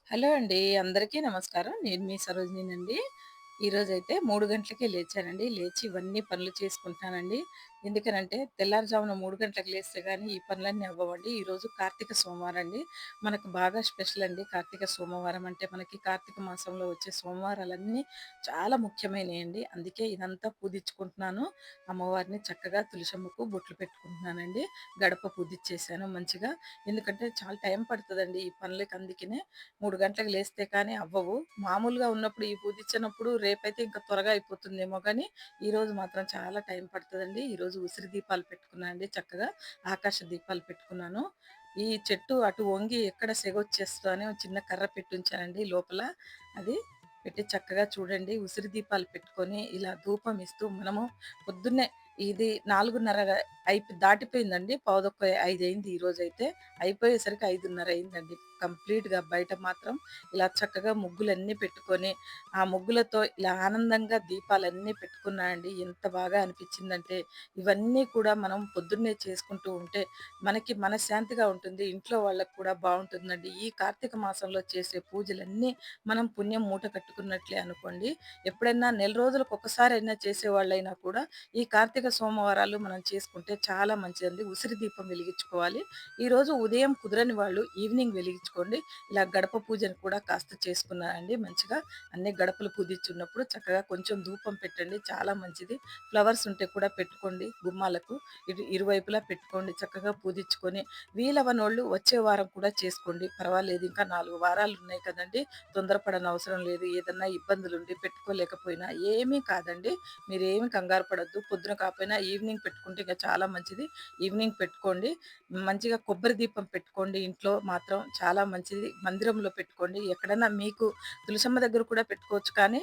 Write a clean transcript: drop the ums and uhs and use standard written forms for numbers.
Hello అండి. అందరికీ నమస్కారం. నేను మీ సరోజినినండి. ఈరోజైతే 3 గంటలకే లేచానండి. లేచి ఇవన్నీ పనులు చేసుకుంటున్నానండి. ఎందుకనంటే తెల్లారుజామున 3 గంటలకు లేస్తే గాని ఈ పనులన్నీ అవ్వవండి. ఈరోజు కార్తీక సోమవారం అండి. మనకు బాగా స్పెషల్ అండి కార్తీక సోమవారం అంటే మనకి కార్తీక మాసంలో వచ్చే సోమవారాలన్నీ చాలా ముఖ్యమైనయండి. అందుకే ఇదంతా పూజించుకుంటున్నాను. అమ్మవారిని చక్కగా తులసమ్మకు బొట్లు పెట్టుకుంటున్నానండి. గడప పూజిచ్చేసాను మంచిగా. ఎందుకంటే చాలా టైం పడతదండి ఈ పనులకి అందుకనే 3 గంటలకు లేస్తే కానీ అవ్వవు. మామూలుగా ఉన్నప్పుడు ఈ పూజించనప్పుడు రేపైతే ఇంకా త్వరగా అయిపోతుందేమో గానీ, ఈరోజు మాత్రం చాలా టైం పడతదండి. ఈరోజు ఉసిరి దీపాలు పెట్టుకున్నా అండి చక్కగా. ఆకాశ దీపాలు పెట్టుకున్నాను. ఈ చెట్టు అటు వంగి ఎక్కడ సెగొచ్చేస్తదో అని ఒక చిన్న కర్ర పెట్టుంచానండి లోపల. అది పెట్టి చక్కగా చూడండి ఉసిరి దీపాలు పెట్టుకొని ఇలా ధూపం ఇస్తూ మనము పొద్దున్నే ఇది 4:30 దాటిపోయిందండి. పావుతక్కువ 5 అయింది ఈరోజైతే. అయిపోయేసరికి 5:30 అయిందండి. కంప్లీట్‌గా బయట మాత్రం ఇలా చక్కగా ముగ్గులన్నీ పెట్టుకొని, ఆ ముగ్గులతో ఇలా ఆనందంగా దీపాలన్నీ పెట్టుకున్నా అండి. ఎంత బాగా అనిపించిందంటే, ఇవన్నీ కూడా మనం పొద్దున్నే చేసుకుంటూ ఉంటే, మనకి మనశ్శాంతిగా ఉంటుంది. ఇంట్లో వాళ్ళకి కూడా బావుంటుందండి. ఈ కార్తీక మాసంలో చేసే పూజలన్నీ మనం పుణ్యం మూట కట్టుకున్నట్లే అనుకోండి. ఎప్పుడైనా నెల రోజులకు ఒక్కసారైనా చేసేవాళ్ళైనా కూడా, ఈ కార్తీక సోమవారాలు మనం చేసుకుంటే చాలా మంచిదండి. ఉసిరి దీపం వెలిగించుకోవాలి. ఈరోజు ఉదయం కుదరని వాళ్ళు ఈవినింగ్ వెలిగించుకోండి. ఇలా గడప పూజను కూడా కాస్త చేసుకున్నానండి మంచిగా. అన్ని గడపలు పూజించున్నప్పుడు చక్కగా కొంచెం ధూపం పెట్టండి. చాలా మంచిది. ఫ్లవర్స్ ఉంటే కూడా పెట్టుకోండి గుమ్మాలకు. ఇరువైపులా పెట్టుకోండి. చక్కగా పూజించుకొని వీలవ్వనోళ్ళు వచ్చే వారం కూడా చేసుకోండి. పర్వాలేదు. ఇంకా 4 వారాలున్నాయి కదండీ! తొందరపడనవసరం లేదు. ఏదన్నా ఇబ్బందులుండి పెట్టుకోలేకపోయినా ఏమీ కాదండి. మీరేమి కంగారు పడొద్దు. పొద్దున కాపోయినా ఈవినింగ్ పెట్టుకుంటే ఇంకా చాలా మంచిది. ఈవినింగ్ పెట్టుకోండి. మంచిగా కొబ్బరి దీపం పెట్టుకోండి ఇంట్లో మాత్రం చాలా మంచిది. మందిరంలో పెట్టుకోండి. ఎక్కడన్నా మీకు తులసమ్మ దగ్గర కూడా పెట్టుకోవచ్చు కానీ,